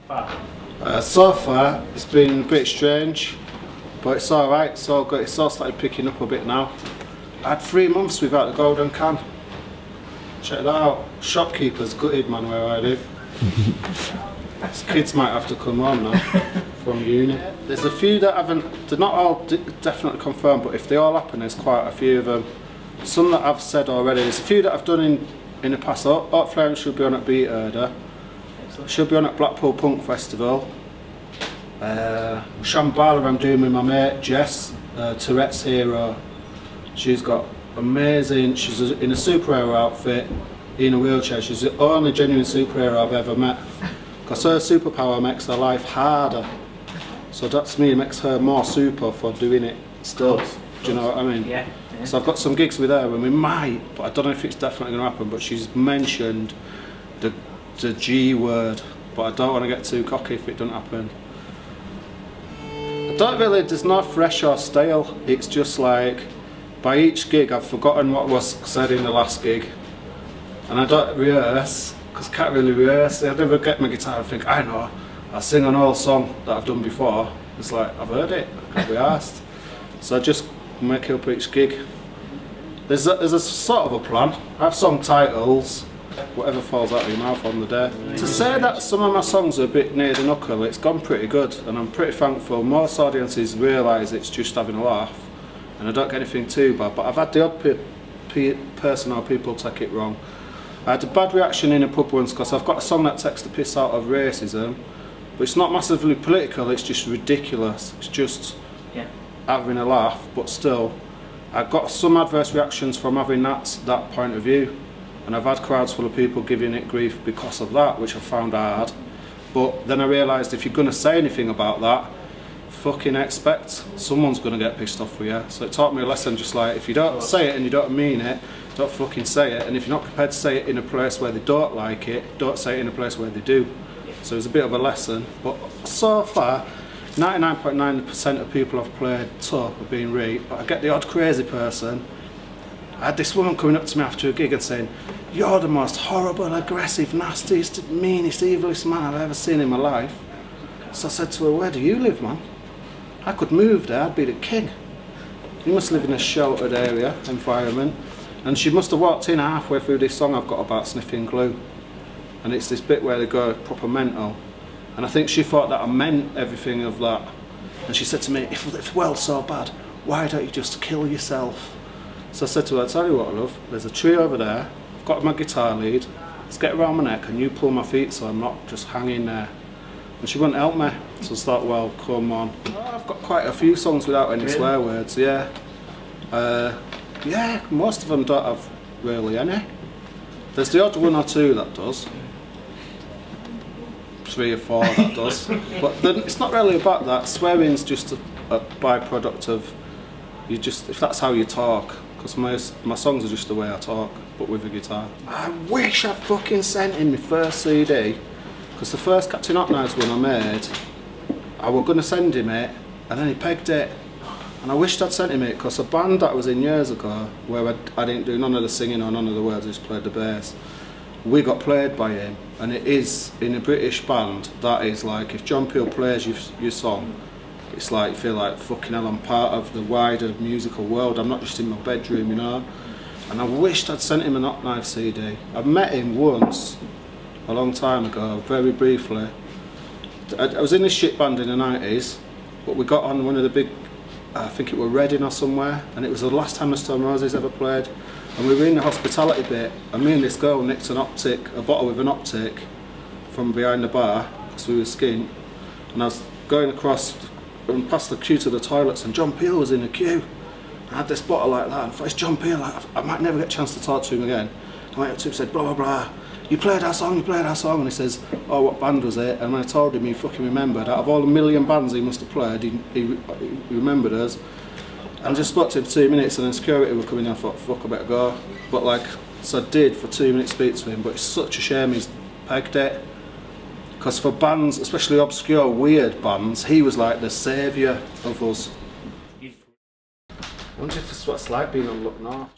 far? So far, it's been a bit strange, but it's alright, it's all good, it's all started picking up a bit now. I had 3 months without the golden can. Check that out. Shopkeeper's gutted, man, where I live. These kids might have to come home now from uni. There's a few that haven't, they're not all definitely confirmed, but if they all happen, there's quite a few of them. Some that I've said already. There's a few that I've done in the past. Hotknifes should be on at Beat Herder. Should be on at Blackpool Punk Festival. Shambhala I'm doing with my mate Jess, Tourette's hero. She's got amazing, she's in a superhero outfit, in a wheelchair. She's the only genuine superhero I've ever met. Because her superpower makes her life harder. So that's me, it makes her more super for doing it still. Do you know what I mean? Yeah. So I've got some gigs with her and we might, but I don't know if it's definitely going to happen, but she's mentioned the G word, but I don't want to get too cocky if it doesn't happen. I don't really, there's no fresh or stale, it's just like, by each gig I've forgotten what was said in the last gig, and I don't rehearse, because I can't really rehearse. I never get my guitar and think, I know, I sing an old song that I've done before. It's like, I've heard it, I can't be asked. So I just make it up each gig. There's a sort of a plan. I have song titles, whatever falls out of your mouth on the day. To say that some of my songs are a bit near the knuckle, it's gone pretty good, and I'm pretty thankful. Most audiences realise it's just having a laugh, and I don't get anything too bad, but I've had the odd person or people take it wrong. I had a bad reaction in a pub once because I've got a song that takes the piss out of racism, but it's not massively political, it's just ridiculous. It's just having a laugh, but still, I got some adverse reactions from having that point of view, and I've had crowds full of people giving it grief because of that, which I found hard. But then I realised if you're going to say anything about that, fucking expect someone's going to get pissed off with you. So it taught me a lesson, just like, if you don't say it and you don't mean it, don't fucking say it, and if you're not prepared to say it in a place where they don't like it, don't say it in a place where they do. So it was a bit of a lesson, but so far 99.9% of people I've played tough have been right, but I get the odd crazy person. I had this woman coming up to me after a gig and saying, "You're the most horrible, aggressive, nastiest, meanest, evilest man I've ever seen in my life." So I said to her, "Where do you live, man? I could move there, I'd be the king. You must live in a sheltered area, environment." And she must have walked in halfway through this song I've got about sniffing glue. And it's this bit where they go proper mental. And I think she thought that I meant everything of that. And she said to me, if the world's so bad, why don't you just kill yourself? So I said to her, "I'll tell you what, love, there's a tree over there, I've got my guitar lead, let's get around my neck and you pull my feet so I'm not just hanging there." And she wouldn't help me. So I thought, well, come on. I've got quite a few songs without any swear words, yeah. Yeah, most of them don't have really any. There's the odd one or two that does. 3 or 4 that does. But then it's not really about that. Swearing's just a byproduct of, you just, if that's how you talk. Because my songs are just the way I talk, but with a guitar. I wish I'd fucking sent him my first CD. Because the first Captain Hotknives one I made, I was going to send him it, and then he pegged it. And I wished I'd sent him it, because a band that I was in years ago, where I didn't do none of the singing or none of the words, I just played the bass, we got played by him. And it is, in a British band, that is like, if John Peel plays your song, it's like, you feel like, fucking hell, I'm part of the wider musical world, I'm not just in my bedroom, you know. And I wished I'd sent him an Hotknives CD. I met him once, a long time ago, very briefly. I was in this shit band in the 90s, but we got on one of the big, I think it was Reading or somewhere, and it was the last time the Stone Roses ever played. And we were in the hospitality bit, and me and this girl nicked a bottle with an optic from behind the bar, because we were skint. And I was going across and past the queue to the toilets, and John Peel was in the queue. I had this bottle like that, and I thought, it's John Peel, I might never get a chance to talk to him again. I went up to him and said, blah blah blah, you played our song, and he says, oh, what band was it? And when I told him, he fucking remembered. Out of all the million bands he must have played, he remembered us. And just spoke to him for 2 minutes, and then security were coming in. I thought, fuck, I better go. But like, so I did for 2 minutes speak to him, but it's such a shame he's pegged it. Because for bands, especially obscure, weird bands, he was like the saviour of us. I wonder if this is what it's like being on Look North.